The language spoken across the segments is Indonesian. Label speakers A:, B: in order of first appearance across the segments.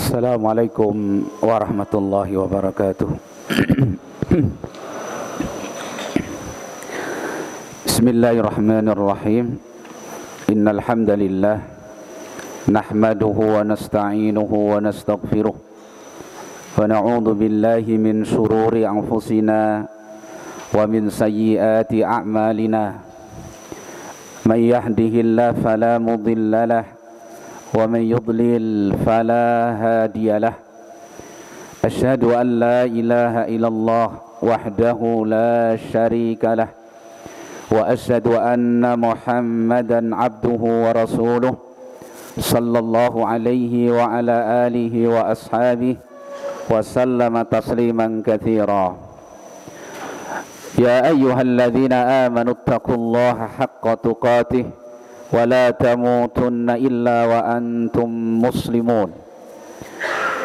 A: Assalamualaikum warahmatullahi wabarakatuh. Bismillahirrahmanirrahim. Innal hamdalillah nahmaduhu wa nasta'inuhu wa nastaghfiruh wa na'udzu billahi min shururi anfusina wa min sayyiati a'malina. Man yahdihillahu fala mudilla lahu ومن يضلل فلا هادي له أشهد أن لا إله إلا الله وحده لا شريك له وأشهد أن محمدا عبده ورسوله صلى الله عليه وعلى آله وأصحابه وسلم تسليما كثيرا يا أيها الذين آمنوا اتقوا الله حق تقاته ولا تموتن إلا وأنتم مسلمون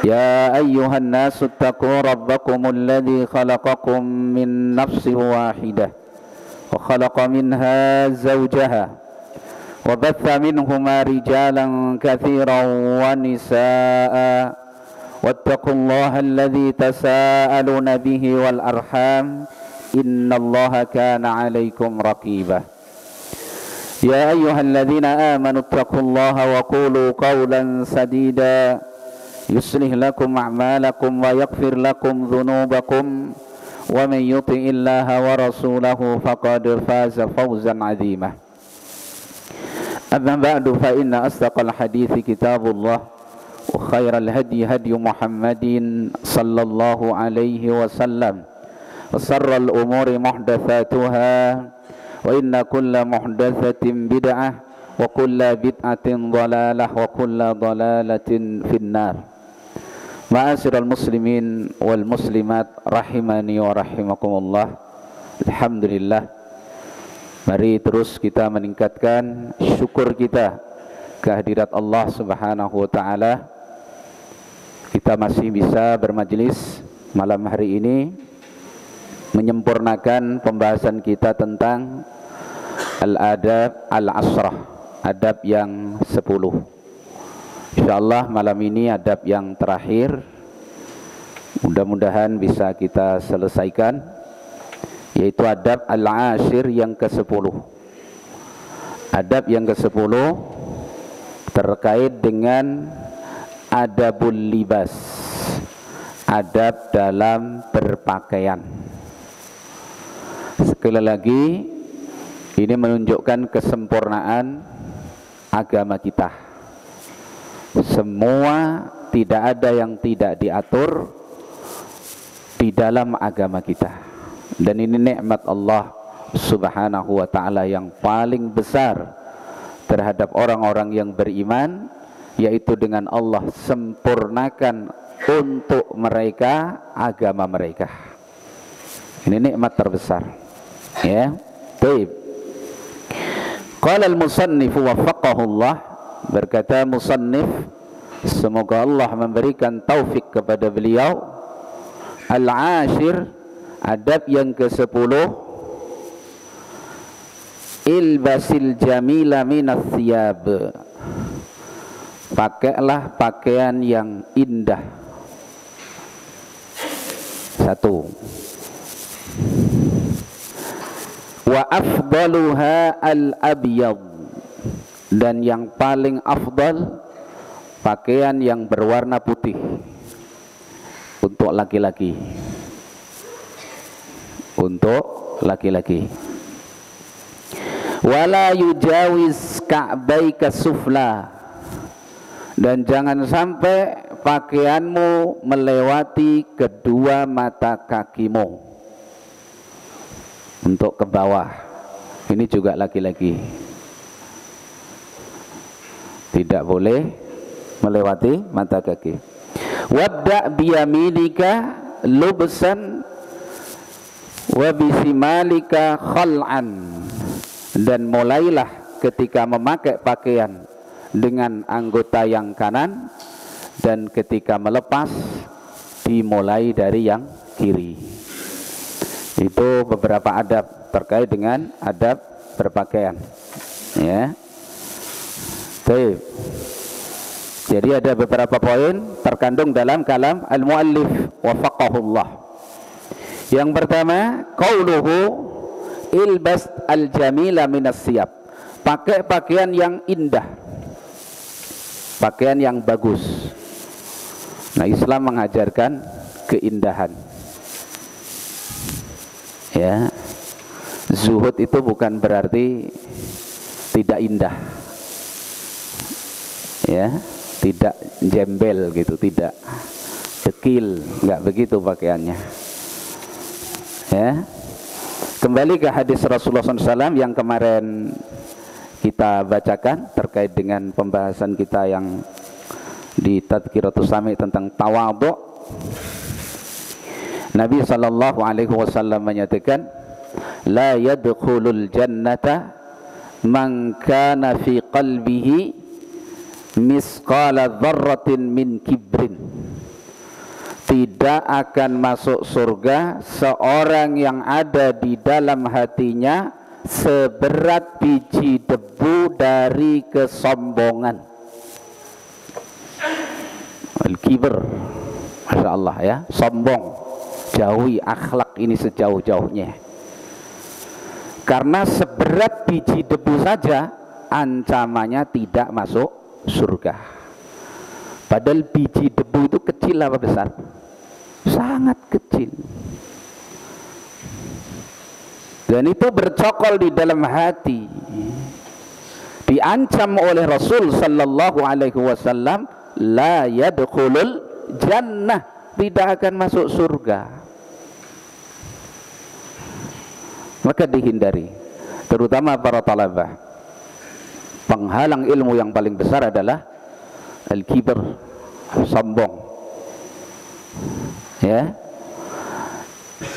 A: يا أيها الناس اتقوا ربكم الذي خلقكم من نفس واحدة وخلق منها زوجها وبث منهما رجالا كثيرا ونساء واتقوا الله الذي تساءلون به والأرحام إن الله كان عليكم رقيبا يا أيها الذين آمنوا اتقوا الله وقولوا قولا سديدا يصلح لكم أعمالكم ويغفر لكم ذنوبكم ومن يطع الله ورسوله فقد فاز فوزا عظيما أما بعد فإن أصدق الحديث كتاب الله وخير الهدي هدي محمد صلى الله عليه وسلم وشر الأمور محدثاتها وإن كل محدثة بدعة وكل بدعة ضلالة وكل ضلالة في النار. Ma'asyiral muslimin wal muslimat rahimani wa rahimakumullah. Alhamdulillah, mari terus kita meningkatkan syukur kita kehadirat Allah Subhanahu wa taala. Kita masih bisa bermajelis malam hari ini menyempurnakan pembahasan kita tentang al-adab al-asrah, adab yang 10. Insyaallah malam ini adab yang terakhir, mudah-mudahan bisa kita selesaikan, yaitu adab al-ashir yang ke-10. Adab yang ke-10 terkait dengan adabul libas, adab dalam berpakaian. Sekali lagi, ini menunjukkan kesempurnaan agama kita. Semua, tidak ada yang tidak diatur di dalam agama kita. Dan ini nikmat Allah Subhanahu wa ta'ala yang paling besar terhadap orang-orang yang beriman, yaitu dengan Allah sempurnakan untuk mereka agama mereka. Ini nikmat terbesar. Ya, baik. Qala al-musannif waffaqahullah, berkata musannif, semoga Allah memberikan taufik kepada beliau. Al-ashir, adab yang ke-10, ilbasil jamila minas thiyab, pakailah pakaian yang indah. Satu, wa afdaluha al-abyad, dan yang paling afdal pakaian yang berwarna putih untuk laki-laki. Untuk laki-laki. Wala yujawiz ka'baika sufla, dan jangan sampai pakaianmu melewati kedua mata kakimu. Untuk ke bawah, ini juga laki-laki, tidak boleh melewati mata kaki. Wabda biyaminika lubsan wa bisimalika khal'an, dan mulailah ketika memakai pakaian dengan anggota yang kanan, dan ketika melepas dimulai dari yang kiri. Itu beberapa adab terkait dengan adab berpakaian. Ya. Baik. Jadi ada beberapa poin terkandung dalam kalam al-muallif wafaqahullah. Yang pertama, qauluhu ilbas al-jamila minas siyab. Pakai pakaian yang indah, pakaian yang bagus. Nah, Islam mengajarkan keindahan. Ya, zuhud itu bukan berarti tidak indah. Ya, tidak jembel gitu, tidak dekil, enggak begitu pakaiannya. Ya, kembali ke hadis Rasulullah SAW yang kemarin kita bacakan terkait dengan pembahasan kita yang di Tadhkiratus Sami tentang tawadhu. Nabi SAW menyatakan, la yadkhulul jannata man kana fi qalbihi misqala dzarratin min kibrin. Tidak akan masuk surga seorang yang ada di dalam hatinya seberat biji debu dari kesombongan. Al-kibr, Masya Allah ya, sombong. Jauhi akhlak ini sejauh-jauhnya. Karena seberat biji debu saja ancamannya tidak masuk surga. Padahal biji debu itu kecil apa besar? Sangat kecil. Dan itu bercokol di dalam hati. Diancam oleh Rasul sallallahu alaihi wasallam, la yadkhulul jannah, tidak akan masuk surga. Maka dihindari, terutama para talabah. Penghalang ilmu yang paling besar adalah al-kibr, sombong. Ya.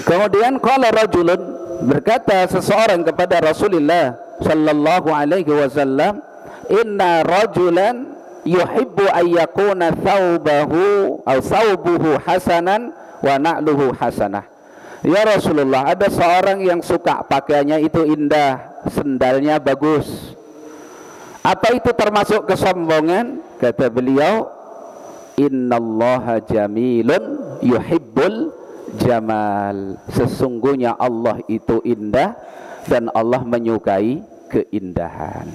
A: Kemudian qala rajulun, berkata seseorang kepada Rasulullah sallallahu alaihi wasallam, inna rajulan yuhibbu an yakuna thawbuhu hasanan wa na'luhu hasanah. Ya Rasulullah, ada seorang yang suka pakaiannya itu indah, sendalnya bagus. Apa itu termasuk kesombongan? Kata beliau, innallaha jamilun yuhibbul jamal. Sesungguhnya Allah itu indah dan Allah menyukai keindahan.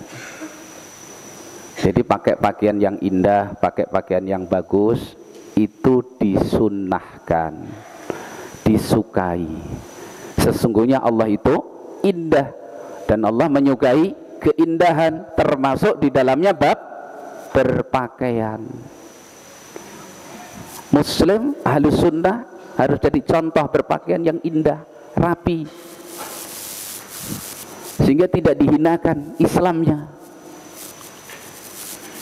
A: Jadi pakai pakaian yang indah, pakai pakaian yang bagus, itu disunnahkan, disukai. Sesungguhnya Allah itu indah dan Allah menyukai keindahan, termasuk di dalamnya bab berpakaian. Muslim ahli sunnah harus jadi contoh berpakaian yang indah, rapi, sehingga tidak dihinakan Islamnya.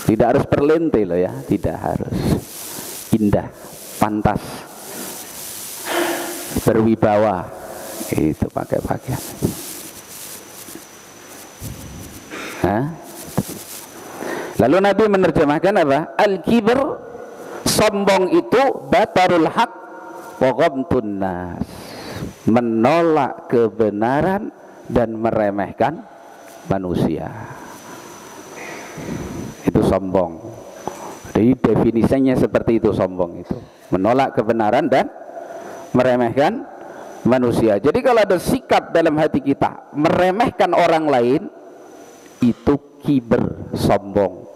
A: Tidak harus perlente loh ya, tidak harus, indah, pantas, berwibawa, itu pakai pakaian. Lalu Nabi menerjemahkan apa? Al-kibr, sombong itu batarul haq wa ghamtun nas, menolak kebenaran dan meremehkan manusia. Itu sombong. Jadi definisinya seperti itu, sombong itu menolak kebenaran dan meremehkan manusia. Jadi kalau ada sikap dalam hati kita meremehkan orang lain, itu kiber, sombong.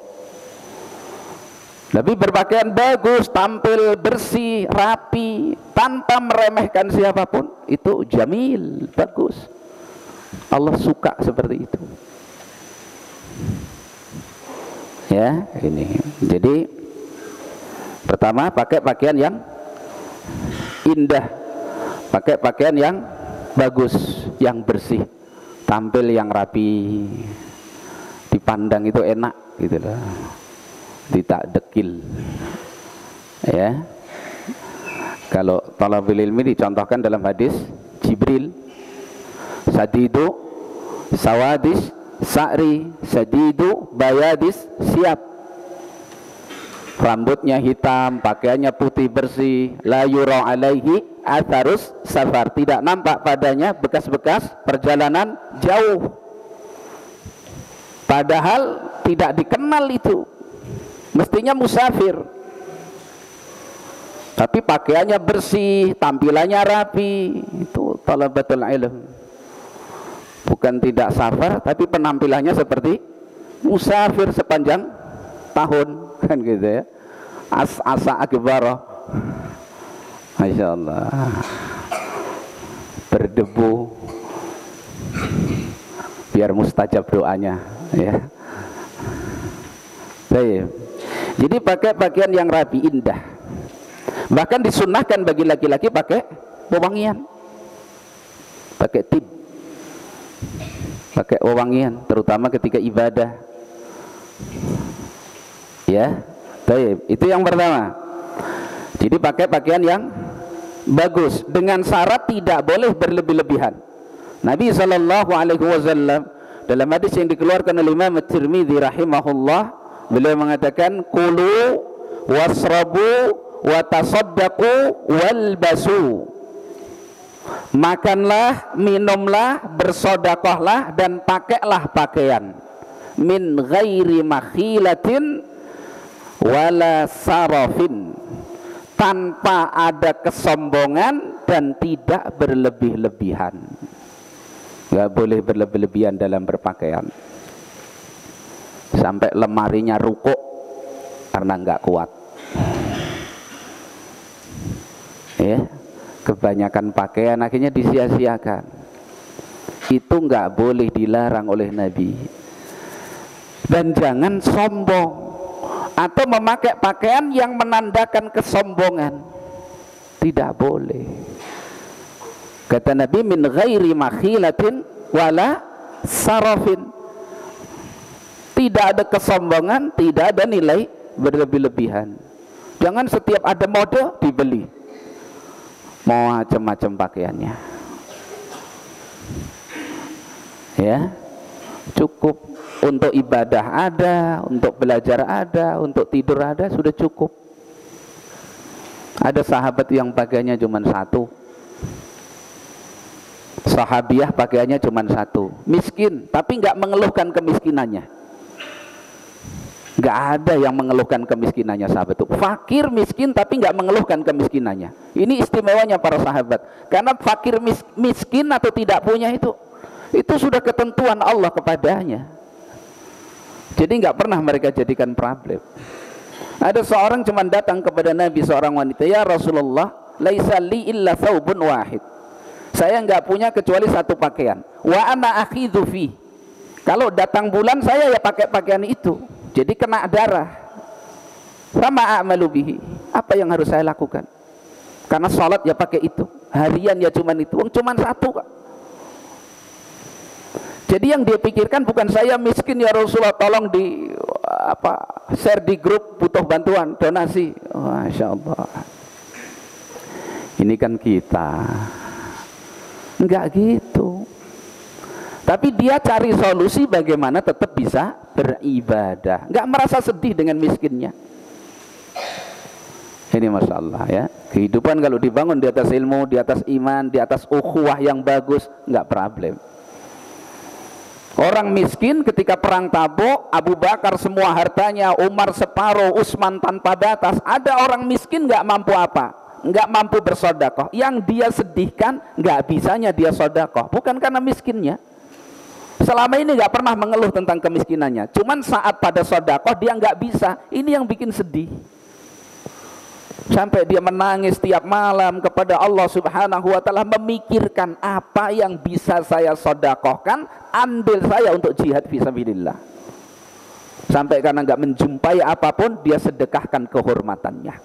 A: Tapi berpakaian bagus, tampil bersih, rapi, tanpa meremehkan siapapun, itu jamil, bagus. Allah suka seperti itu. Ya, ini. Jadi pertama, pakai pakaian yang indah, pakai pakaian yang bagus, yang bersih, tampil yang rapi, dipandang itu enak gitu loh, tidak dekil. Ya, kalau talabul ilmi dicontohkan dalam hadis Jibril, sadidu sawadis sa'ri sadidu bayadis siap, rambutnya hitam, pakaiannya putih bersih, la yura alaihi atharus safar, tidak nampak padanya bekas-bekas perjalanan jauh, padahal tidak dikenal itu. mestinya musafir, tapi pakaiannya bersih, tampilannya rapi. Itu talabatul ilm. Bukan tidak safar, tapi penampilannya seperti musafir sepanjang tahun, kan gitu ya. Asa akbar, masya Allah, berdebu biar mustajab doanya, ya. Baik. Jadi pakai pakaian yang rapi, indah. Bahkan disunnahkan bagi laki-laki pakai wewangian, pakai tib, pakai wewangian, terutama ketika ibadah. Ya, baik. Itu yang pertama. Jadi pakai pakaian yang bagus dengan syarat tidak boleh berlebih-lebihan. Nabi SAW dalam hadis yang dikeluarkan oleh Imam At-Tirmidzi rahimahullah, beliau mengatakan kulu wasrabu watasaddaqu walbasu. Makanlah, minumlah, bersedekahlah dan pakailah pakaian min ghairi makhilatin wala sarafin, tanpa ada kesombongan dan tidak berlebih-lebihan. Gak boleh berlebih-lebihan dalam berpakaian sampai lemarinya rukuk karena nggak kuat, ya. Kebanyakan pakaian akhirnya disia-siakan. Itu nggak boleh, dilarang oleh Nabi. Dan jangan sombong atau memakai pakaian yang menandakan kesombongan, tidak boleh. Kata Nabi, min ghairi makhilatin wala sarafin, tidak ada kesombongan, tidak ada nilai berlebih-lebihan. Jangan setiap ada mode dibeli, mau macam-macam pakaiannya, ya. Cukup untuk ibadah ada, untuk belajar ada, untuk tidur ada, sudah cukup. Ada sahabat yang pakaiannya cuma satu, sahabiah pakaiannya cuma satu, miskin tapi nggak mengeluhkan kemiskinannya. Nggak ada yang mengeluhkan kemiskinannya sahabat itu. Fakir miskin tapi nggak mengeluhkan kemiskinannya. Ini istimewanya para sahabat, karena fakir miskin atau tidak punya itu sudah ketentuan Allah kepadanya. Jadi nggak pernah mereka jadikan problem. Ada seorang cuma datang kepada Nabi, seorang wanita, ya Rasulullah, laisa li illa thawbun wahid, saya nggak punya kecuali satu pakaian, wa ana akhidhu fi, kalau datang bulan saya ya pakai pakaian itu, jadi kena darah. Sama a'malu bihi, apa yang harus saya lakukan? Karena sholat ya pakai itu, harian ya cuman itu, cuman satu Kak. Jadi yang dia pikirkan bukan saya miskin ya Rasulullah, tolong di share di grup, butuh bantuan, donasi. Masya Allah. Ini kan kita enggak gitu. Tapi dia cari solusi bagaimana tetap bisa beribadah, enggak merasa sedih dengan miskinnya. Ini Masya Allah, ya. Kehidupan kalau dibangun di atas ilmu, di atas iman, di atas ukhuwah yang bagus, enggak problem. Orang miskin ketika perang Tabuk, Abu Bakar semua hartanya, Umar separuh, Utsman tanpa batas. Ada orang miskin nggak mampu apa? Nggak mampu bersedekah. Yang dia sedihkan nggak bisanya dia sedekah, bukan karena miskinnya. Selama ini nggak pernah mengeluh tentang kemiskinannya. Cuman saat pada sedekah dia nggak bisa. Ini yang bikin sedih. Sampai dia menangis tiap malam kepada Allah Subhanahu wa ta'ala, memikirkan apa yang bisa saya sedekahkan, andil saya untuk jihad fisabilillah. Sampai karena nggak menjumpai apapun, dia sedekahkan kehormatannya.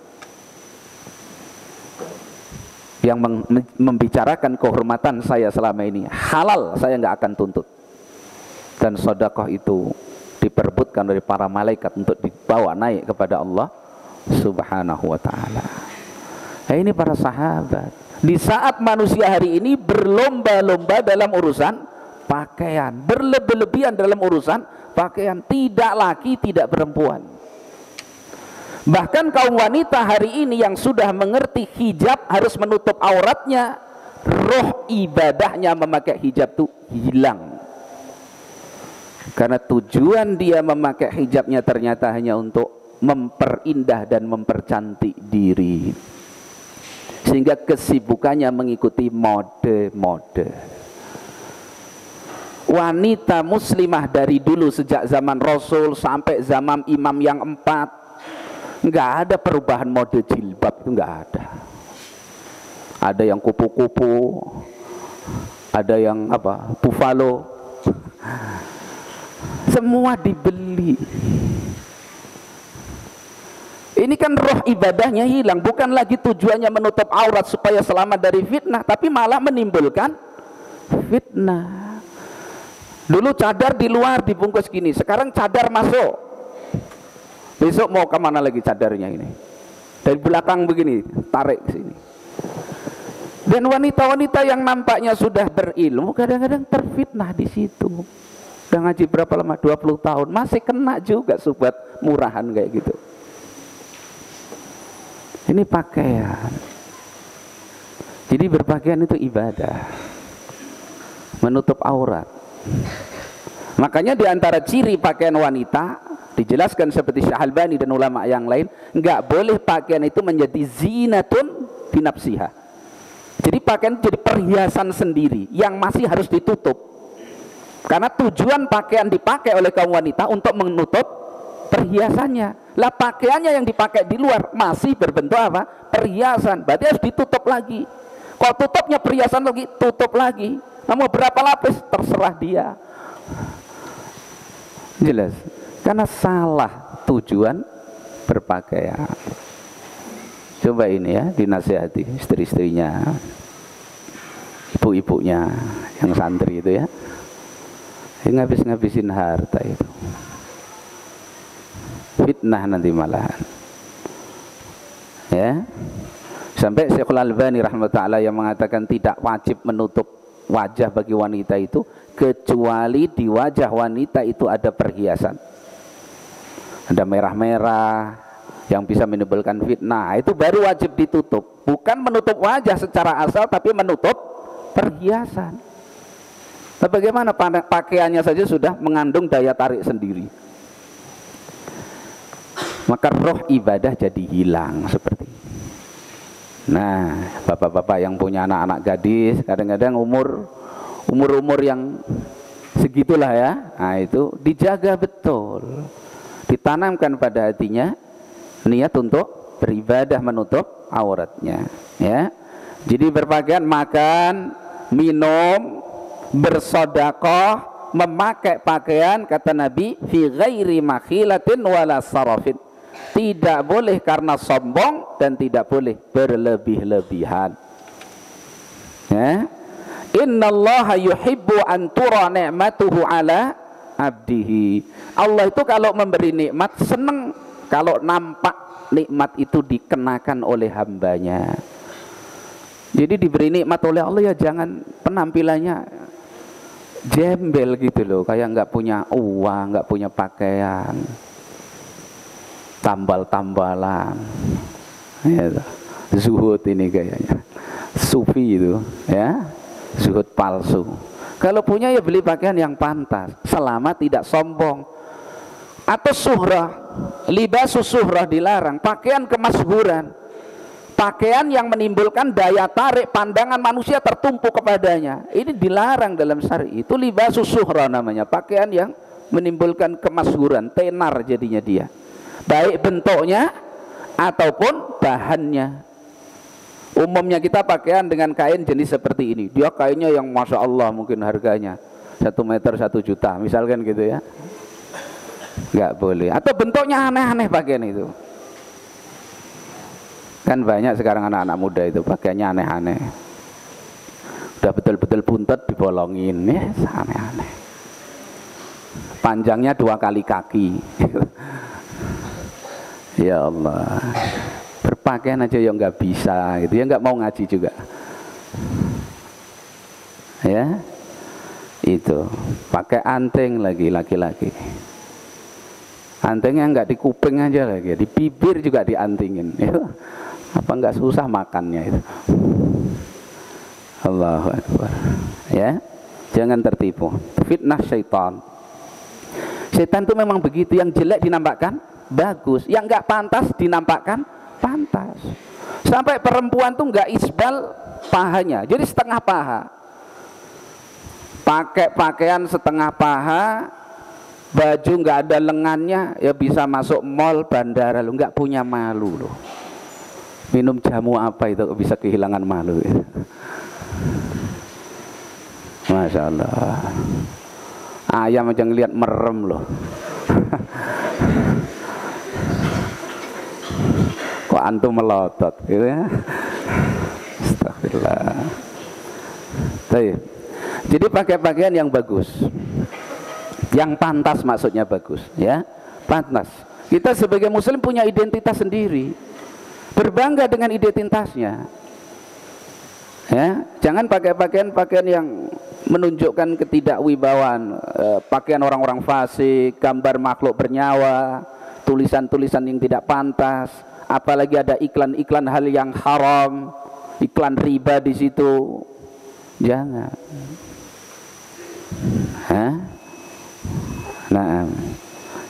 A: Yang membicarakan kehormatan saya selama ini halal, saya nggak akan tuntut. Dan sedekah itu diperebutkan dari para malaikat untuk dibawa naik kepada Allah Subhanahu wa ta'ala. Nah, ini para sahabat. Di saat manusia hari ini berlomba-lomba dalam urusan pakaian, berlebih-lebihan dalam urusan pakaian, tidak laki, tidak perempuan. Bahkan kaum wanita hari ini yang sudah mengerti hijab harus menutup auratnya, roh ibadahnya memakai hijab itu hilang. Karena tujuan dia memakai hijabnya ternyata hanya untuk memperindah dan mempercantik diri, sehingga kesibukannya mengikuti mode-mode. Wanita muslimah dari dulu sejak zaman Rasul sampai zaman imam yang 4, nggak ada perubahan mode jilbab, itu nggak ada. Ada yang kupu-kupu, ada yang apa, buffalo, semua dibeli. Ini kan roh ibadahnya hilang, bukan lagi tujuannya menutup aurat supaya selamat dari fitnah, tapi malah menimbulkan fitnah. Dulu cadar di luar dibungkus gini, sekarang cadar masuk. Besok mau kemana lagi cadarnya ini? Dari belakang begini, tarik ke sini. Dan wanita-wanita yang nampaknya sudah berilmu kadang-kadang terfitnah di situ. Udah ngaji berapa lama? 20 tahun, masih kena juga subhat murahan kayak gitu. Ini pakaian. Jadi berpakaian itu ibadah, menutup aurat. Makanya di antara ciri pakaian wanita dijelaskan seperti Syekh Albani dan ulama yang lain, nggak boleh pakaian itu menjadi zinatun binafsiha. Jadi pakaian jadi perhiasan sendiri yang masih harus ditutup. Karena tujuan pakaian dipakai oleh kaum wanita untuk menutup perhiasannya. Lah pakaiannya yang dipakai di luar masih berbentuk apa? Perhiasan. Berarti harus ditutup lagi. Kalau tutupnya perhiasan lagi, tutup lagi. Mau berapa lapis terserah dia. Jelas. Karena salah tujuan berpakaian. Coba ini ya, dinasihati istri-istrinya, ibu-ibunya yang santri itu ya, ngabis-ngabisin harta itu, fitnah nanti malahan ya. Sampai Syekhul Albani rahmatullah yang mengatakan tidak wajib menutup wajah bagi wanita itu kecuali di wajah wanita itu ada perhiasan, ada merah-merah yang bisa menimbulkan fitnah, itu baru wajib ditutup. Bukan menutup wajah secara asal, tapi menutup perhiasan. Nah, bagaimana pakaiannya saja sudah mengandung daya tarik sendiri, maka roh ibadah jadi hilang seperti ini. Nah, bapak-bapak yang punya anak-anak gadis, kadang-kadang umur yang segitulah ya, nah itu dijaga betul, ditanamkan pada hatinya niat untuk beribadah menutup auratnya ya. Jadi berpakaian, makan, minum, bersedekah, memakai pakaian, kata Nabi, fi ghairi makhilatin wala sarafin. Tidak boleh karena sombong dan tidak boleh berlebih-lebihan ya. Innallaha yuhibbu an tura ni'matuhu ala abdihi. Allah itu kalau memberi nikmat senang kalau nampak nikmat itu dikenakan oleh hambanya. Jadi diberi nikmat oleh Allah ya jangan penampilannya jembel gitu loh, kayak nggak punya uang, nggak punya pakaian, tambal-tambalan ya, zuhud ini kayaknya, sufi itu ya, zuhud palsu. Kalau punya ya beli pakaian yang pantas selama tidak sombong. Atau suhrah, libasus suhrah dilarang, pakaian kemashuran, pakaian yang menimbulkan daya tarik pandangan manusia tertumpu kepadanya, ini dilarang dalam syari. Itu libasus suhrah namanya, pakaian yang menimbulkan kemashuran, tenar jadinya dia, baik bentuknya ataupun bahannya. Umumnya kita pakaian dengan kain jenis seperti ini, dia kainnya yang masya Allah mungkin harganya 1 meter 1 juta misalkan gitu ya, nggak boleh. Atau bentuknya aneh-aneh pakaian itu, kan banyak sekarang anak-anak muda itu pakaiannya aneh-aneh, udah betul-betul buntut dibolongin ya, aneh-aneh, panjangnya 2 kali kaki. Ya Allah, berpakaian aja yang nggak bisa gitu ya, nggak mau ngaji juga ya. Itu pakai anting lagi, laki-laki antingnya nggak di kuping aja lagi, di bibir juga diantingin itu, apa nggak susah makannya itu. Allahu Akbar ya. Jangan tertipu, fitnah syaitan. Syaitan itu memang begitu, yang jelek dinampakkan bagus, yang nggak pantas dinampakkan pantas. Sampai perempuan tuh nggak isbal pahanya, jadi setengah paha, pakai pakaian setengah paha, baju nggak ada lengannya, ya bisa masuk mall, bandara, lo nggak punya malu loh. Minum jamu apa itu bisa kehilangan malu ya? Masya Allah, ayam aja ngeliat merem loh. Kok antum melotot gitu ya. Astagfirullah. Jadi pakai pakaian yang bagus, yang pantas, maksudnya bagus ya, pantas. Kita sebagai muslim punya identitas sendiri, berbangga dengan identitasnya ya. Jangan pakai pakaian yang menunjukkan ketidakwibawaan, pakaian orang-orang fasik, gambar makhluk bernyawa, tulisan-tulisan yang tidak pantas, apalagi ada iklan-iklan hal yang haram, iklan riba di situ. Jangan. Nah,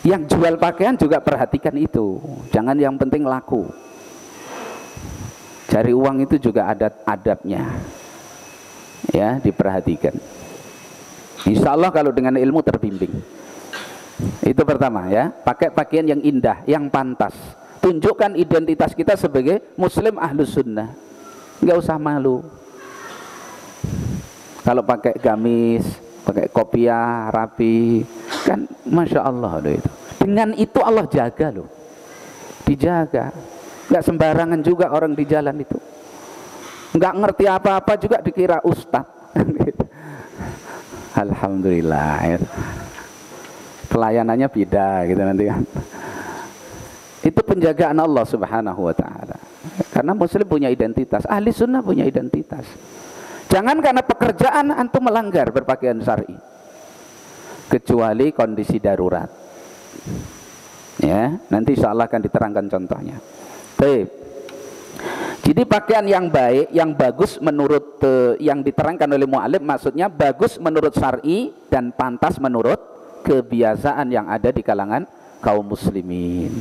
A: yang jual pakaian juga perhatikan itu, jangan yang penting laku. Cari uang itu juga ada adabnya ya, diperhatikan. Insya Allah kalau dengan ilmu terbimbing. Itu pertama ya, pakai pakaian yang indah, yang pantas, tunjukkan identitas kita sebagai muslim ahlus sunnah, nggak usah malu. Kalau pakai gamis, pakai kopiah rapi, kan masya Allah loh itu. Dengan itu Allah jaga loh, dijaga. Nggak sembarangan juga orang di jalan itu, nggak ngerti apa-apa juga dikira ustadz. Alhamdulillah, pelayanannya beda gitu nanti kan. Itu penjagaan Allah Subhanahu wa ta'ala. Karena muslim punya identitas, ahli sunnah punya identitas. Jangan karena pekerjaan antum melanggar berpakaian syar'i, kecuali kondisi darurat ya, nanti insya Allah akan diterangkan contohnya. Baik. Jadi pakaian yang baik, yang bagus menurut yang diterangkan oleh mu'alif, maksudnya bagus menurut syar'i dan pantas menurut kebiasaan yang ada di kalangan kaum muslimin,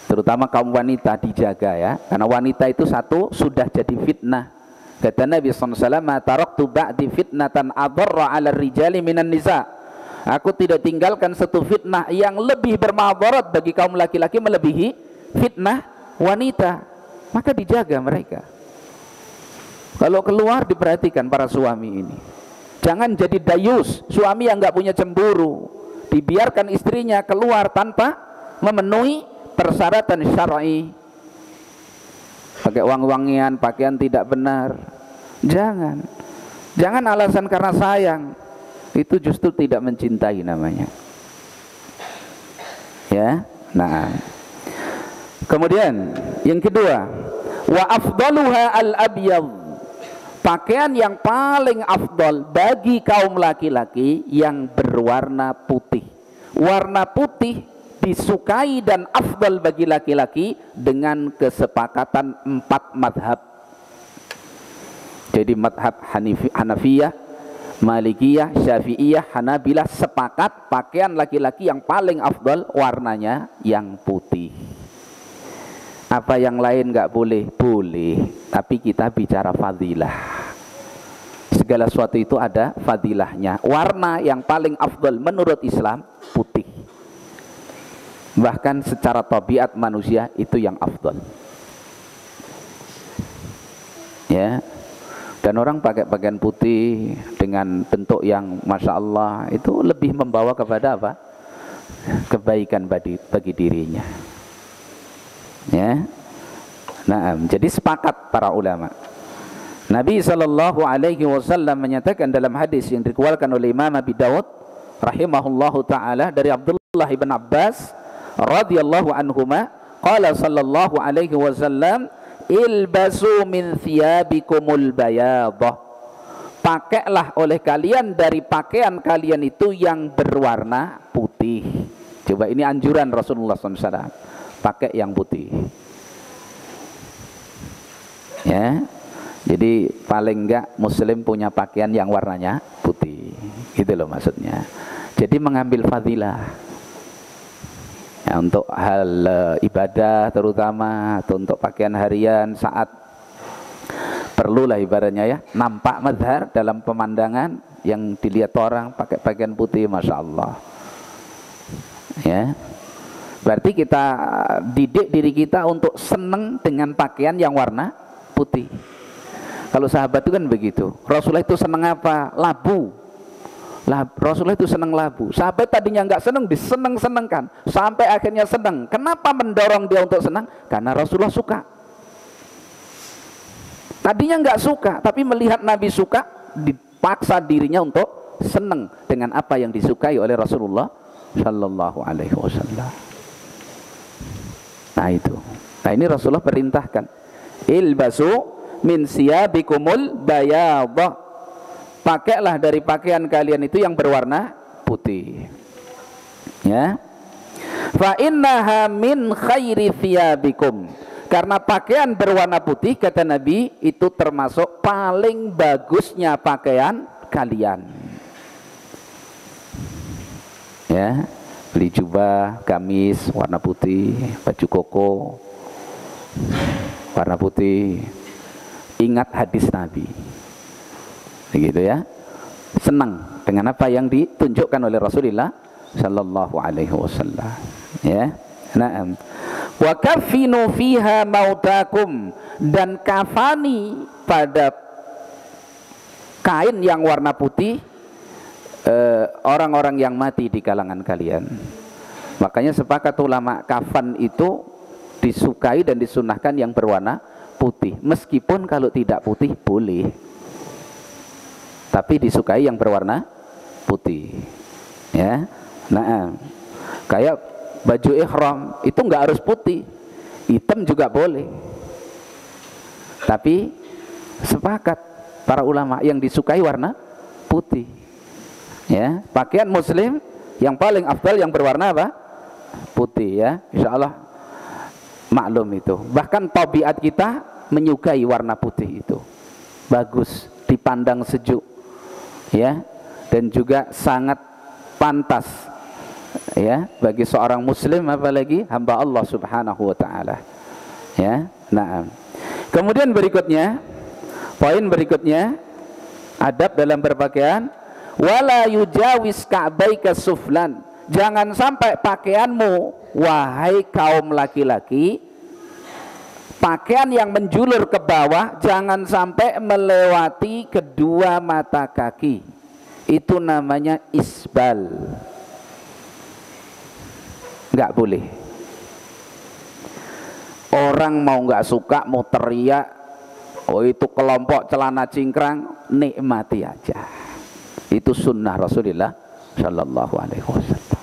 A: terutama kaum wanita, dijaga ya. Karena wanita itu satu sudah jadi fitnah. Kata Nabi SAW, "Ma taraktu ba'di fitnatan adarra 'ala rijali minan nisa." Aku tidak tinggalkan satu fitnah yang lebih bermadarat bagi kaum laki-laki melebihi fitnah wanita. Maka dijaga mereka. Kalau keluar diperhatikan para suami ini. Jangan jadi dayus, suami yang nggak punya cemburu, dibiarkan istrinya keluar tanpa memenuhi persyaratan syar'i. Pakai wangi-wangian, pakaian tidak benar. Jangan alasan karena sayang. Itu justru tidak mencintai namanya. Ya. Nah. Kemudian yang kedua, wa afdaluha al-abyad. Pakaian yang paling afdal bagi kaum laki-laki yang berwarna putih. Warna putih disukai dan afdal bagi laki-laki dengan kesepakatan 4 madhab. Jadi madhab Hanafiyah, Malikiyah, Syafi'iyah, Hanabilah sepakat pakaian laki-laki yang paling afdal warnanya yang putih. Apa yang lain nggak boleh? Boleh, tapi kita bicara fadilah. Segala sesuatu itu ada fadilahnya. Warna yang paling afdal menurut Islam putih. Bahkan secara tabiat manusia itu yang afdal. Ya. Dan orang pakai pakaian putih dengan bentuk yang masya Allah itu lebih membawa kepada apa? Kebaikan bagi dirinya. Ya. Nah, jadi sepakat para ulama. Nabi SAW menyatakan dalam hadis yang dikeluarkan oleh Imam Abi Dawud rahimahullahu taala dari Abdullah bin Abbas radhiyallahu anhuma, qala sallallahu alaihi wasallam, ilbasu min thiyabikumul bayadah. Pakailah oleh kalian dari pakaian kalian itu yang berwarna putih. Coba, ini anjuran Rasulullah SAW, pakai yang putih ya. Jadi paling enggak muslim punya pakaian yang warnanya putih, gitu loh maksudnya. Jadi mengambil fadilah. ya, untuk hal ibadah terutama, atau untuk pakaian harian saat perlulah ibaratnya ya, nampak madhar dalam pemandangan yang dilihat orang pakai pakaian putih, masya Allah ya. Berarti kita didik diri kita untuk senang dengan pakaian yang warna putih. Kalau sahabat itu kan begitu. Rasulullah itu senang apa? Labu. Rasulullah itu senang labu. Sahabat tadinya nggak senang, diseneng-senengkan sampai akhirnya senang. Kenapa mendorong dia untuk senang? Karena Rasulullah suka. Tadinya nggak suka, tapi melihat Nabi suka, dipaksa dirinya untuk senang dengan apa yang disukai oleh Rasulullah Shallallahu Alaihi Wasallam. Nah itu. Nah ini Rasulullah perintahkan, ilbasu min siyabikumul bayadha, pakailah dari pakaian kalian itu yang berwarna putih. Ya. Fa innaha min khairi thiyabikum, karena pakaian berwarna putih kata Nabi itu termasuk paling bagusnya pakaian kalian. Ya, beli jubah, gamis warna putih, baju koko warna putih. Ingat hadis Nabi. Begitu ya. Senang dengan apa yang ditunjukkan oleh Rasulullah sallallahu alaihi wasallam. Ya. Naam. Wa kafinu fiha mautakum, dan kafani pada kain yang warna putih orang-orang yang mati di kalangan kalian. Makanya sepakat ulama, kafan itu disukai dan disunahkan yang berwarna putih. Meskipun kalau tidak putih boleh, tapi disukai yang berwarna putih. Ya, nah, kayak baju ihram itu nggak harus putih, hitam juga boleh. Tapi sepakat para ulama yang disukai warna putih. Ya, pakaian muslim yang paling afdal yang berwarna apa? Putih ya. Insyaallah maklum itu. Bahkan tabiat kita menyukai warna putih itu. Bagus, dipandang sejuk. Ya. Dan juga sangat pantas ya bagi seorang muslim, apalagi hamba Allah Subhanahu wa taala. Ya. Nah. Kemudian berikutnya, poin berikutnya, adab dalam berpakaian, wala yujawis ka'baika suflan, jangan sampai pakaianmu wahai kaum laki-laki, pakaian yang menjulur ke bawah jangan sampai melewati kedua mata kaki. Itu namanya isbal. Nggak boleh. Orang mau nggak suka, mau teriak, oh itu kelompok celana cingkrang, nikmati aja. Itu sunnah Rasulullah Shallallahu Alaihi Wasallam.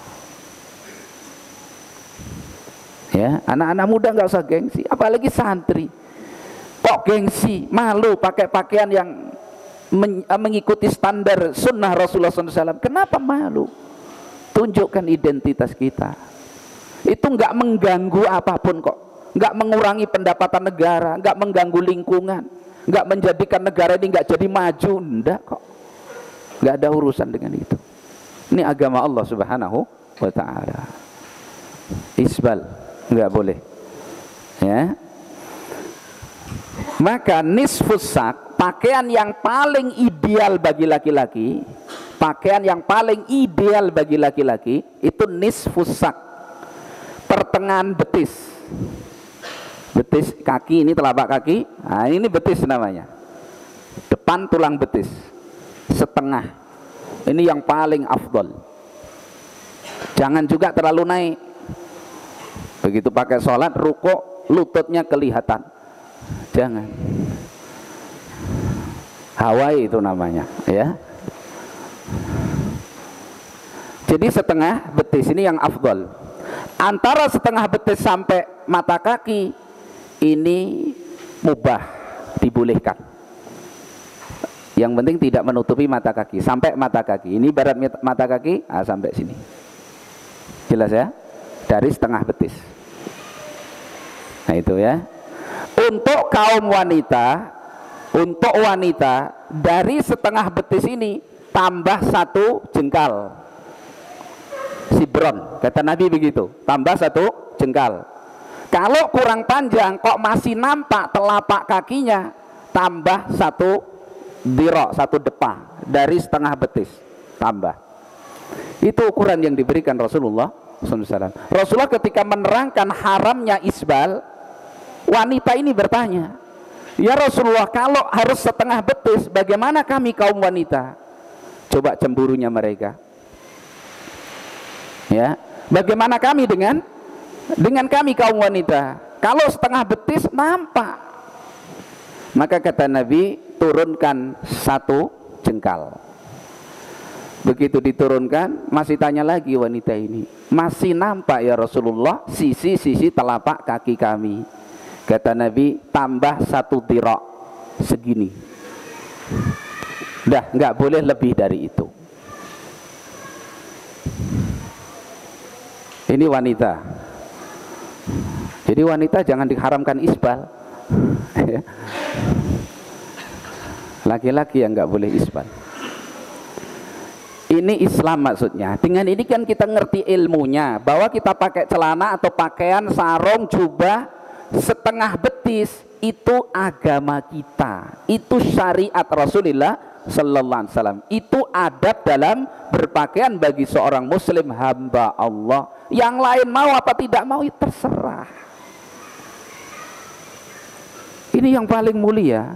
A: Ya, anak-anak muda nggak usah gengsi, apalagi santri. Kok gengsi, malu pakai pakaian yang mengikuti standar sunnah Rasulullah SAW. Kenapa malu? Tunjukkan identitas kita. Itu nggak mengganggu apapun kok, nggak mengurangi pendapatan negara, nggak mengganggu lingkungan, nggak menjadikan negara ini nggak jadi maju, enggak kok. Nggak ada urusan dengan itu. Ini agama Allah Subhanahu wa ta'ala. Isbal nggak boleh ya. Maka nisfus sak, pakaian yang paling ideal bagi laki-laki, pakaian yang paling ideal bagi laki-laki itu nisfus sak, pertengahan betis. Betis kaki ini, telapak kaki, nah ini betis namanya, depan tulang betis setengah, ini yang paling afdol. Jangan juga terlalu naik, begitu pakai sholat rukuk lututnya kelihatan, jangan. Hawaii itu namanya ya. Jadi setengah betis ini yang afdol. Antara setengah betis sampai mata kaki ini mubah, dibolehkan. Yang penting tidak menutupi mata kaki, sampai mata kaki. Ini barat mata kaki, sampai sini. Jelas ya? Dari setengah betis. Nah itu ya. Untuk kaum wanita, dari setengah betis ini tambah 1 jengkal. 1 sibron, kata Nabi begitu, tambah 1 jengkal. Kalau kurang panjang kok masih nampak telapak kakinya, tambah 1 dirok, 1 depa dari setengah betis, tambah. Itu ukuran yang diberikan Rasulullah SAW. Rasulullah ketika menerangkan haramnya isbal, wanita ini bertanya, ya Rasulullah, kalau harus setengah betis, bagaimana kami kaum wanita? Coba cemburunya mereka. Ya, bagaimana kami dengan kami kaum wanita? Kalau setengah betis nampak. Maka kata Nabi, turunkan 1 jengkal. Begitu diturunkan, masih tanya lagi wanita ini, masih nampak ya Rasulullah sisi-sisi telapak kaki kami. Kata Nabi, tambah 1 dirok segini. Dah, nggak boleh lebih dari itu. Ini wanita. Jadi wanita jangan diharamkan isbal. Laki-laki yang nggak boleh isbal. Ini Islam maksudnya. Dengan ini kan kita ngerti ilmunya, bahwa kita pakai celana atau pakaian sarung jubah setengah betis itu agama kita, itu syariat Rasulullah Sallallahu Alaihi Wasallam, itu adab dalam berpakaian bagi seorang muslim hamba Allah. Yang lain mau apa tidak mau itu terserah. Ini yang paling mulia.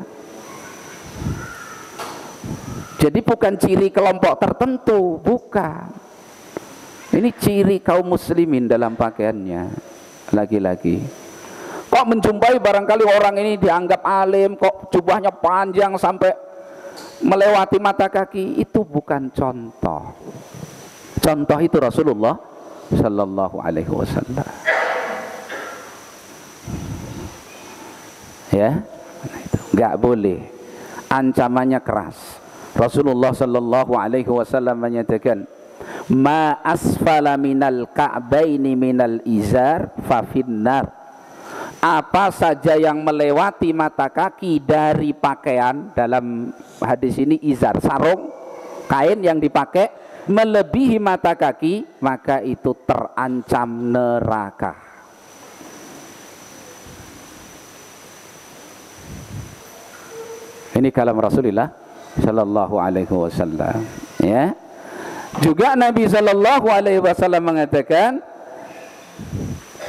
A: Jadi bukan ciri kelompok tertentu, bukan. Ini ciri kaum muslimin dalam pakaiannya, laki-laki. Kok menjumpai barangkali orang ini dianggap alim, kok jubahnya panjang sampai melewati mata kaki, itu bukan contoh. Contoh itu Rasulullah Sallallahu Alaihi Wasallam. Ya, itu nggak boleh. Ancamannya keras. Rasulullah Sallallahu Alaihi Wasallam menyatakan, ma asfala minal ka'baini minal izar fa finnar. Apa saja yang melewati mata kaki dari pakaian, dalam hadis ini izar, sarung, kain yang dipakai melebihi mata kaki, maka itu terancam neraka. Ini kalam Rasulullah Sallallahu Alaihi Wasallam. Ya, juga Nabi Sallallahu Alaihi Wasallam mengatakan,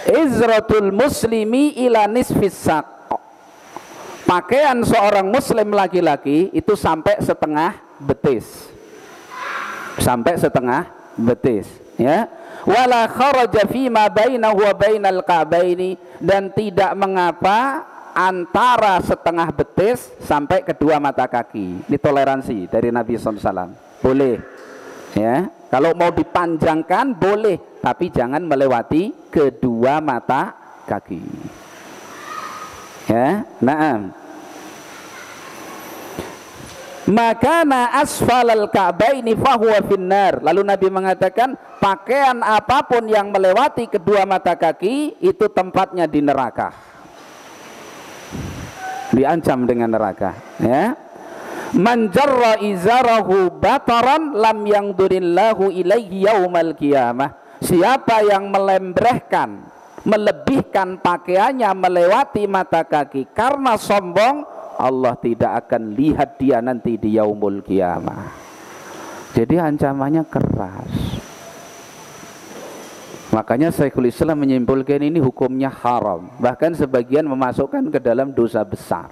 A: izratul muslimi ila nisfis saq. Pakaian seorang muslim laki-laki itu sampai setengah betis. Sampai setengah betis, ya. Wala kharaja fi ma bainahu wa bainal ka'baini, dan tidak mengapa antara setengah betis sampai kedua mata kaki. Ini toleransi dari Nabi SAW. Boleh, ya. Kalau mau dipanjangkan boleh, tapi jangan melewati kedua mata kaki. Ya, na'am. Makana asfalal ka'baini fahuwa finnar. Lalu Nabi mengatakan, pakaian apapun yang melewati kedua mata kaki itu tempatnya di neraka. Diancam dengan neraka, ya. Man jarra izarahu bataran lam yangdurillahu ilaihi yaumal qiyamah. Siapa yang melembrehkan, melebihkan pakaiannya melewati mata kaki karena sombong, Allah tidak akan lihat dia nanti di yaumul qiyamah. Jadi ancamannya keras. Makanya Syekhul Islam menyimpulkan ini hukumnya haram. Bahkan sebagian memasukkan ke dalam dosa besar.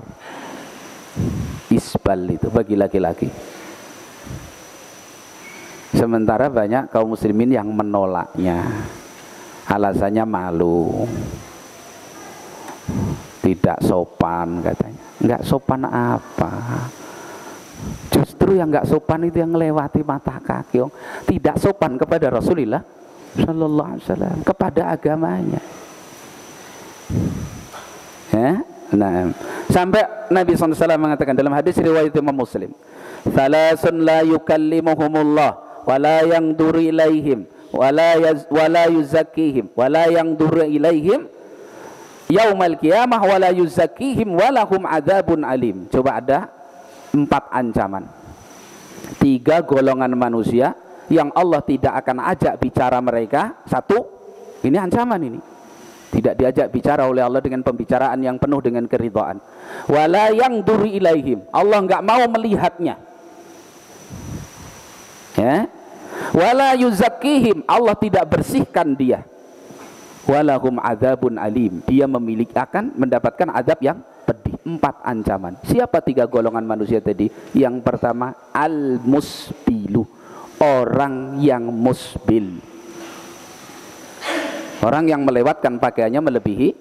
A: Isbal itu bagi laki-laki. Sementara banyak kaum muslimin yang menolaknya. Alasannya malu, tidak sopan katanya. Enggak sopan apa? Justru yang enggak sopan itu yang melewati mata kaki. Tidak sopan kepada Rasulullah Sallallahu Alaihi Wasallam, kepada agamanya. Ya, nah, sampai Nabi SAW mengatakan dalam hadis riwayat Imam Muslim, "Thalasun la yukallimuhumullah, wa la yanzuru ilaihim, wa la yuzakkihim, wa la yanzuru ilaihim yaumal qiyamah, wa la yuzakkihim, wa lahum adzabun alim." Coba ada 4 ancaman. 3 golongan manusia yang Allah tidak akan ajak bicara mereka. Satu, ini ancaman ini. Tidak diajak bicara oleh Allah dengan pembicaraan yang penuh dengan keridhaan. Wala yanzuru ilaihim, Allah enggak mau melihatnya. Ya. Wala yuzakkihim, Allah tidak bersihkan dia. Walahum adzabun alim, dia akan mendapatkan azab yang pedih. 4 ancaman. Siapa 3 golongan manusia tadi? Yang pertama, al-musbilu, orang yang musbil, orang yang melewatkan pakaiannya melebihi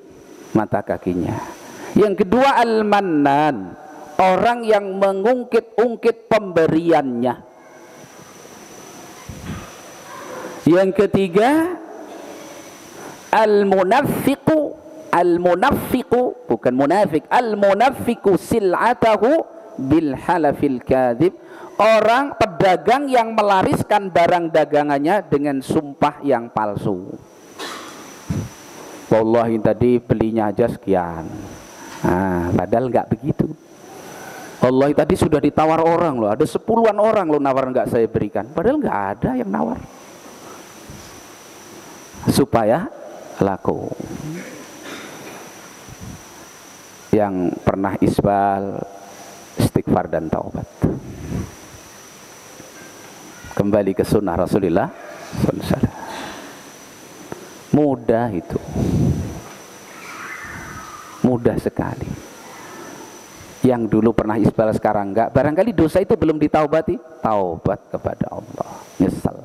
A: mata kakinya. Yang kedua, al-mannan, orang yang mengungkit-ungkit pemberiannya. Yang ketiga, al-munafiqu, bukan munafik, al-munafiqu sil'atahu bil halafil kadhib, orang pedagang yang melariskan barang dagangannya dengan sumpah yang palsu. Wallahi tadi belinya aja sekian, padahal nggak begitu. Wallahi tadi sudah ditawar orang loh, ada 10-an orang loh nawar, nggak saya berikan, padahal nggak ada yang nawar, supaya laku. Yang pernah isbal, istighfar dan taubat, kembali ke sunnah Rasulullah SAW. Mudah itu, mudah sekali. Yang dulu pernah isbal sekarang enggak, barangkali dosa itu belum ditaubati, taubat kepada Allah, nyesal.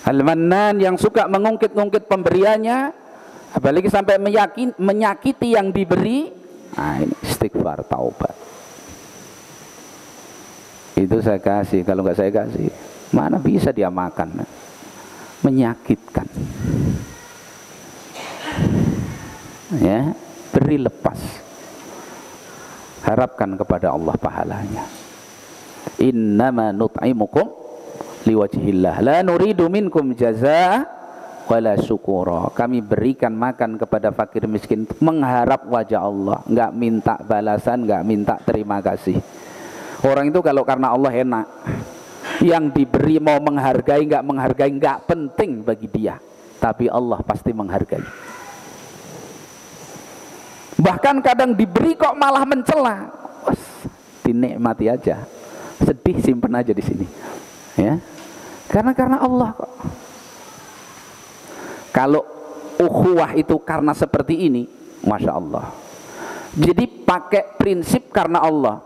A: Al-Mannan, yang suka mengungkit-ungkit pemberiannya, apalagi sampai menyakiti yang diberi, ini istighfar, taubat. Itu saya kasih, kalau nggak saya kasih, mana bisa dia makan? Menyakitkan. Ya, beri lepas. Harapkan kepada Allah pahalanya. Innama nut'imukum liwajhillah la nuridu minkum jazaa wala syukura. Kami berikan makan kepada fakir miskin mengharap wajah Allah, enggak minta balasan, enggak minta terima kasih. Orang itu kalau karena Allah enak, yang diberi mau menghargai enggak menghargai enggak penting bagi dia, tapi Allah pasti menghargai. Bahkan kadang diberi kok malah mencela, dinikmati aja, sedih simpen aja di sini, ya, karena Allah kok. Kalau ukhuwah itu karena seperti ini, masya Allah. Jadi pakai prinsip karena Allah.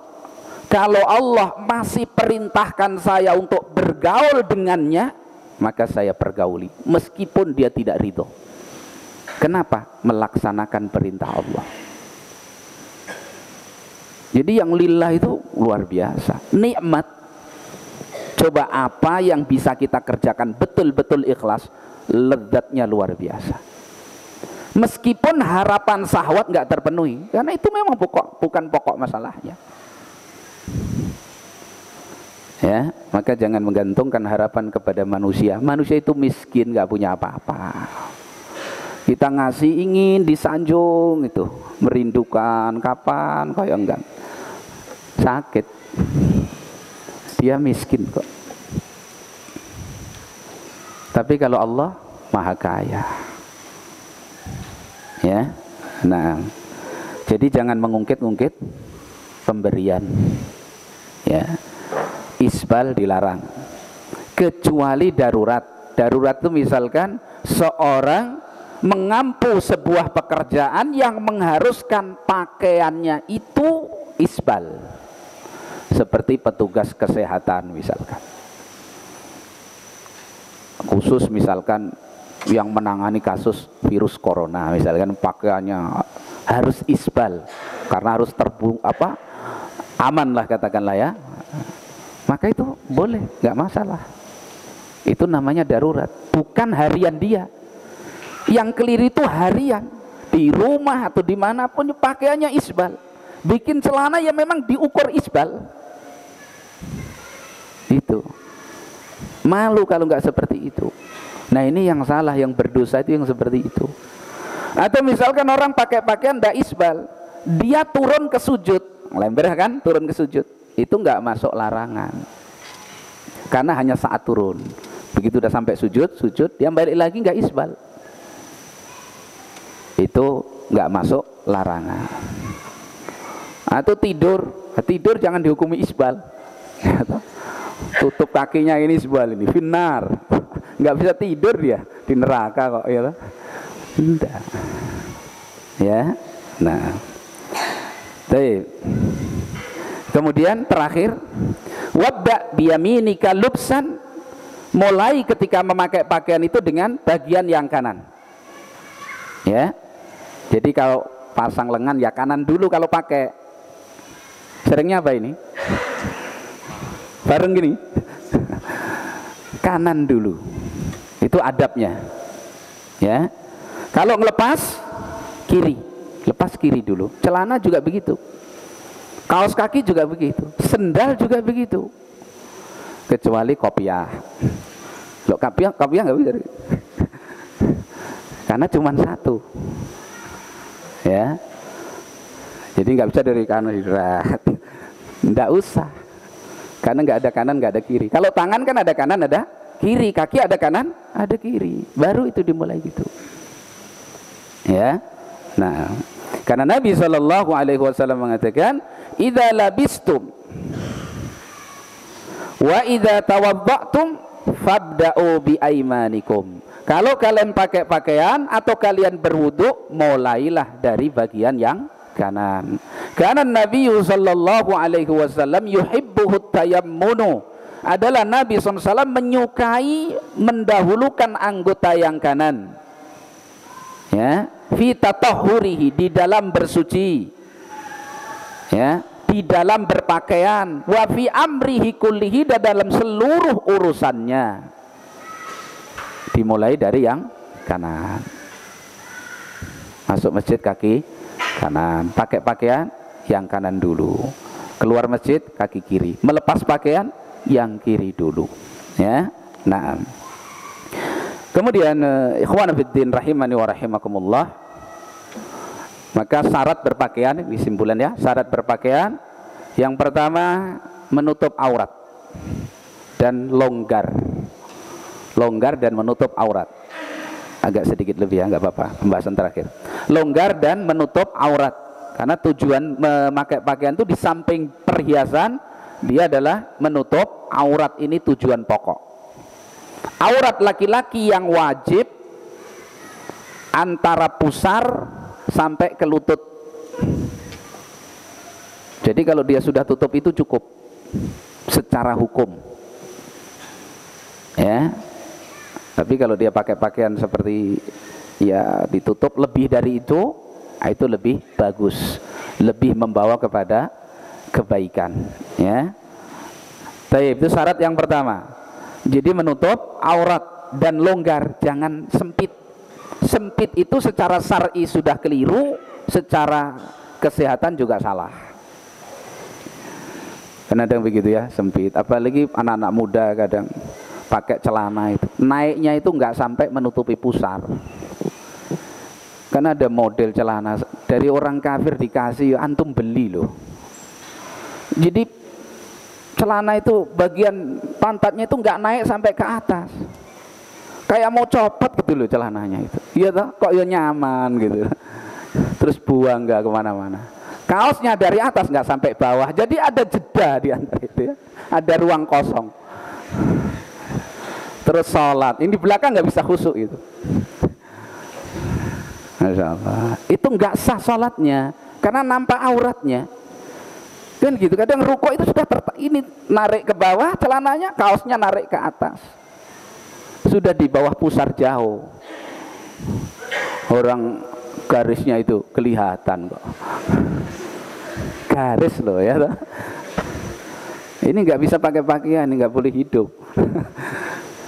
A: Kalau Allah masih perintahkan saya untuk bergaul dengannya, maka saya pergauli, meskipun dia tidak ridho. Kenapa? Melaksanakan perintah Allah. Jadi yang lillah itu luar biasa, nikmat. Coba apa yang bisa kita kerjakan betul-betul ikhlas, lezatnya luar biasa. Meskipun harapan syahwat nggak terpenuhi, karena itu memang bukan pokok masalahnya. Ya, maka jangan menggantungkan harapan kepada manusia. Manusia itu miskin, nggak punya apa-apa. Kita ngasih ingin disanjung itu, merindukan kapan, kayak enggak. Sakit. Dia miskin kok. Tapi kalau Allah Maha Kaya. Ya. Nah, jadi jangan mengungkit-ungkit pemberian. Ya. Isbal dilarang. Kecuali darurat. Darurat itu misalkan seorang mengampu sebuah pekerjaan yang mengharuskan pakaiannya itu isbal. Seperti petugas kesehatan misalkan. Khusus misalkan yang menangani kasus virus corona, misalkan pakaiannya harus isbal karena harus aman lah katakanlah ya. Maka itu boleh, nggak masalah. Itu namanya darurat, bukan harian dia. Yang keliru itu harian, di rumah atau dimanapun pakaiannya isbal. Bikin celana ya memang diukur isbal. Itu malu kalau nggak seperti itu. Nah ini yang salah, yang berdosa itu yang seperti itu. Atau misalkan orang pakai pakaian ndak isbal, dia turun ke sujud, lembar kan, turun ke sujud, itu nggak masuk larangan. karena hanya saat turun. Begitu udah sampai sujud dia balik lagi nggak isbal, itu nggak masuk larangan. Atau tidur jangan dihukumi isbal. Tutup kakinya ini isbal, ini finar, nggak bisa tidur dia di neraka kok, ya. Tidak. Ya, nah, baik. Kemudian terakhir, wabda biyaminika lubsan, mulai ketika memakai pakaian itu dengan bagian yang kanan. Ya, jadi kalau pasang lengan ya kanan dulu kalau pakai. Seringnya apa ini? Bareng gini, kanan dulu. Itu adabnya. Ya, kalau ngelepas kiri, lepas kiri dulu. Celana juga begitu, kaos kaki juga begitu, sendal juga begitu, kecuali kopiah. Loh, kopiah nggak bisa, karena cuma satu. Ya, jadi nggak bisa dari kanan nggak usah, karena nggak ada kanan nggak ada kiri. Kalau tangan kan ada kanan ada kiri, kaki ada kanan ada kiri, baru itu dimulai gitu. Ya, nah, karena Nabi SAW mengatakan, idza labistum wa idza tawadda'tum fabda'u bi aimanikum. Kalau kalian pakai pakaian atau kalian berwudu, mulailah dari bagian yang kanan. Karena Nabi SAW yuhibbuhu tayammunu, adalah Nabi SAW menyukai mendahulukan anggota yang kanan. Ya, fi tatahhurihi, di dalam bersuci. Ya, di dalam berpakaian, wa fi amrihi kullihi, dan dalam seluruh urusannya. Dimulai dari yang kanan. Masuk masjid kaki kanan, pakai pakaian yang kanan dulu. Keluar masjid kaki kiri, melepas pakaian yang kiri dulu. Ya, nah. Kemudian ikhwan fiddin rahimani wa rahimakumullah, maka syarat berpakaian, kesimpulan ya, syarat berpakaian yang pertama menutup aurat dan longgar dan menutup aurat. Agak sedikit lebih ya, nggak apa-apa, pembahasan terakhir. Longgar dan menutup aurat, karena tujuan memakai pakaian itu di samping perhiasan, dia adalah menutup aurat. Ini tujuan pokok. Aurat laki-laki yang wajib antara pusar sampai ke lutut. Jadi kalau dia sudah tutup itu cukup secara hukum. Ya. Tapi kalau dia pakai pakaian seperti ya ditutup lebih dari itu lebih bagus, lebih membawa kepada kebaikan. Ya. Baik, itu syarat yang pertama. Jadi menutup aurat dan longgar, jangan sempit. Sempit itu secara syar'i sudah keliru, secara kesehatan juga salah. Karena ada yang begitu ya, sempit. Apalagi anak-anak muda kadang pakai celana itu, naiknya itu nggak sampai menutupi pusar. Karena ada model celana dari orang kafir dikasih, antum beli loh. Jadi celana itu bagian pantatnya itu nggak naik sampai ke atas, kayak mau copot gitu loh celananya itu. Iya toh, kok ya nyaman gitu. Terus buang nggak kemana-mana. Kaosnya dari atas nggak sampai bawah, jadi ada jeda di antara itu ya, ada ruang kosong. Terus sholat, ini di belakang nggak bisa khusyuk itu. Masya Allah, itu nggak sah sholatnya karena nampak auratnya. Kan gitu, kadang rukuk itu sudah ini narik ke bawah celananya, kaosnya narik ke atas, sudah di bawah pusar jauh. Orang garisnya itu kelihatan kok, garis loh ya. Ini nggak bisa pakai pakaian, ini nggak boleh hidup.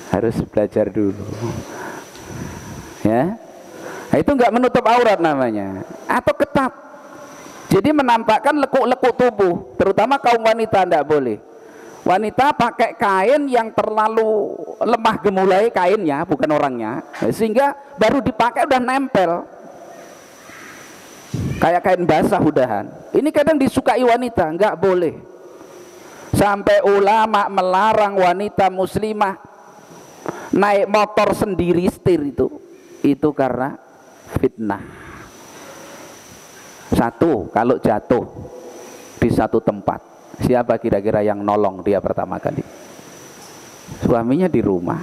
A: Harus belajar dulu. Ya, nah, itu nggak menutup aurat namanya, atau ketat. Jadi menampakkan lekuk-lekuk tubuh, terutama kaum wanita tidak boleh. Wanita pakai kain yang terlalu lemah gemulai, kainnya bukan orangnya, sehingga baru dipakai udah nempel kayak kain basah udahan. Ini kadang disukai wanita, nggak boleh. Sampai ulama melarang wanita muslimah naik motor sendiri setir itu karena fitnah. Satu, kalau jatuh di satu tempat, siapa kira-kira yang nolong dia pertama kali? Suaminya di rumah.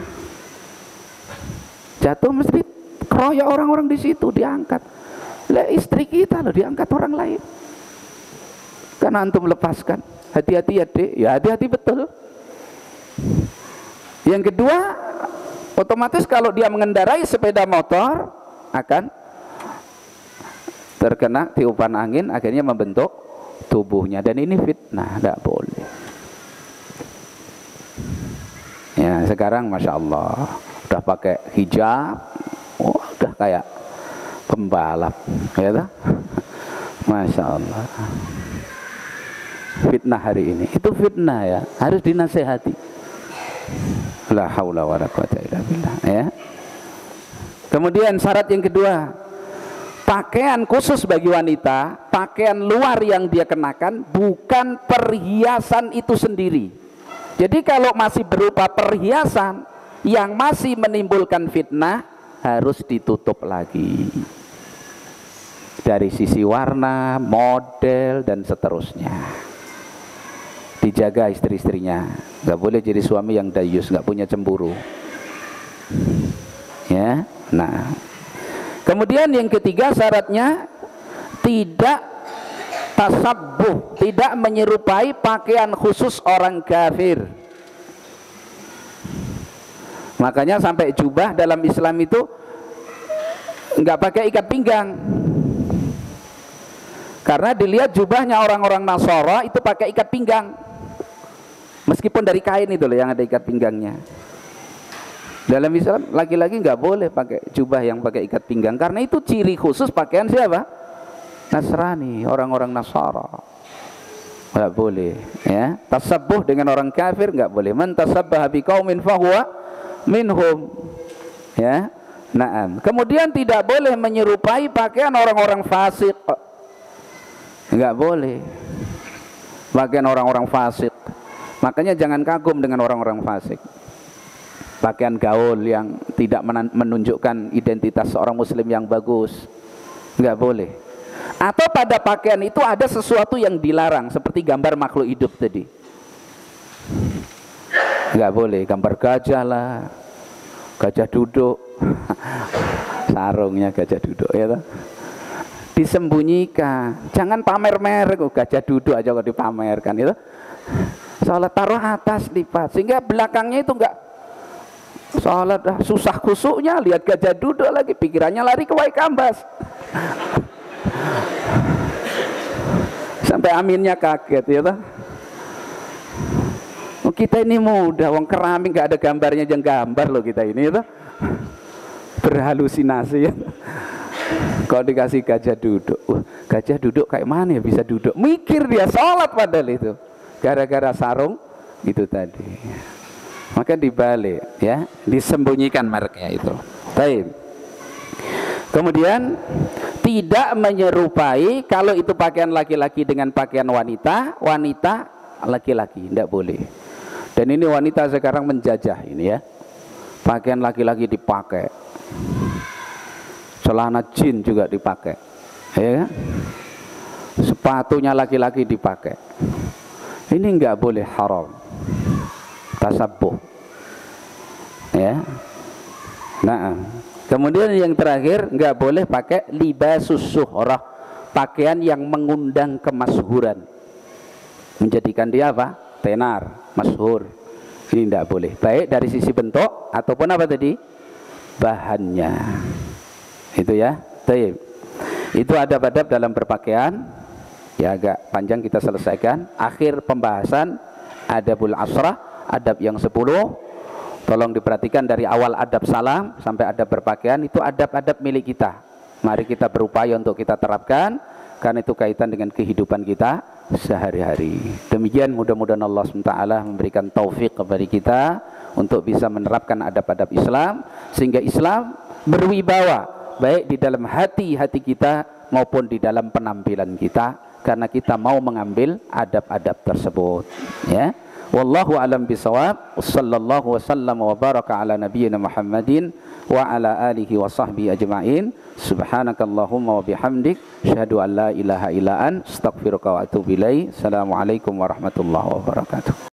A: Jatuh mesti keroyok orang-orang di situ, diangkat. Lah istri kita loh diangkat orang lain. Kan antum lepaskan. Hati-hati ya dek, ya hati-hati betul. Yang kedua, otomatis kalau dia mengendarai sepeda motor akan terkena tiupan angin, akhirnya membentuk tubuhnya, dan ini fitnah, tidak boleh. Ya sekarang masya Allah udah pakai hijab, udah kayak pembalap, ya toh? Masya Allah. Fitnah hari ini, itu fitnah ya, harus dinasehati. La haula wala quwata illa billah, ya. Kemudian syarat yang kedua, pakaian khusus bagi wanita, pakaian luar yang dia kenakan bukan perhiasan itu sendiri. Jadi kalau masih berupa perhiasan yang masih menimbulkan fitnah, harus ditutup lagi dari sisi warna, model, dan seterusnya. Dijaga istri-istrinya, nggak boleh jadi suami yang dayus, nggak punya cemburu, ya. Nah, kemudian yang ketiga syaratnya tidak tasabbuh, tidak menyerupai pakaian khusus orang kafir. Makanya sampai jubah dalam Islam itu nggak pakai ikat pinggang, karena dilihat jubahnya orang-orang Nasara itu pakai ikat pinggang. Meskipun dari kain itu loh yang ada ikat pinggangnya. Dalam Islam laki-laki nggak boleh pakai jubah yang pakai ikat pinggang, karena itu ciri khusus pakaian siapa? Nasrani, orang-orang Nasara. Nggak boleh, ya. Tasabbuh dengan orang kafir nggak boleh. Man tasabbaha biqaumin fahuwa minhum, ya. Naam. Kemudian tidak boleh menyerupai pakaian orang-orang fasik. Nggak boleh pakaian orang-orang fasik. Makanya jangan kagum dengan orang-orang fasik. Pakaian gaul yang tidak menunjukkan identitas seorang muslim yang bagus, nggak boleh. Atau pada pakaian itu ada sesuatu yang dilarang, seperti gambar makhluk hidup tadi, nggak boleh. Gambar gajah lah, gajah duduk, sarungnya gajah duduk, ya toh? Disembunyikan, jangan pamer merek. Gajah duduk aja kok dipamerkan, itu sholat taruh atas lipat, sehingga belakangnya itu enggak sholat, susah khusuknya, lihat gajah duduk lagi, pikirannya lari ke Waikambas. Sampai aminnya kaget, ya toh? Kita ini mudah, wong keramik nggak ada gambarnya, jangan gambar loh kita ini, ya toh? Berhalusinasi, ya. Kalau dikasih gajah duduk, gajah duduk kayak mana ya bisa duduk? Mikir dia, sholat padahal itu, gara-gara sarung itu tadi. Maka dibalik, ya, disembunyikan mereknya itu. Baik. Kemudian tidak menyerupai, kalau itu pakaian laki-laki dengan pakaian wanita, wanita laki-laki, tidak boleh. Dan ini wanita sekarang menjajah ini, ya. Pakaian laki-laki dipakai, celana jin juga dipakai, ya. Sepatunya laki-laki dipakai. Ini enggak boleh, haram. Tasabbuh, ya. Nah, kemudian yang terakhir, enggak boleh pakai libasus suhrah, pakaian yang mengundang kemasyhuran, menjadikan dia apa? Tenar, masyhur. Ini enggak boleh, baik dari sisi bentuk ataupun apa tadi? Bahannya. Itu ya. Baik. Itu adab-adab dalam berpakaian. Ya agak panjang kita selesaikan. Akhir pembahasan adabul asrah, adab yang 10. Tolong diperhatikan dari awal adab salam sampai adab berpakaian, itu adab-adab milik kita. Mari kita berupaya untuk kita terapkan, karena itu kaitan dengan kehidupan kita sehari-hari. Demikian, mudah-mudahan Allah SWT memberikan taufik kepada kita untuk bisa menerapkan adab-adab Islam, sehingga Islam berwibawa baik di dalam hati-hati kita maupun di dalam penampilan kita. karena kita mau mengambil adab-adab tersebut, ya. Wallahu alam bisawab. Sallallahu wasallam wa baraka ala nabiyyina Muhammadin wa ala alihi wa sahbihi ajma'in. Subhanakallahumma wa bihamdik, asyhadu an la ilaha illa anta, astaghfiruka wa atubu ilaik. Assalamualaikum warahmatullahi wabarakatuh.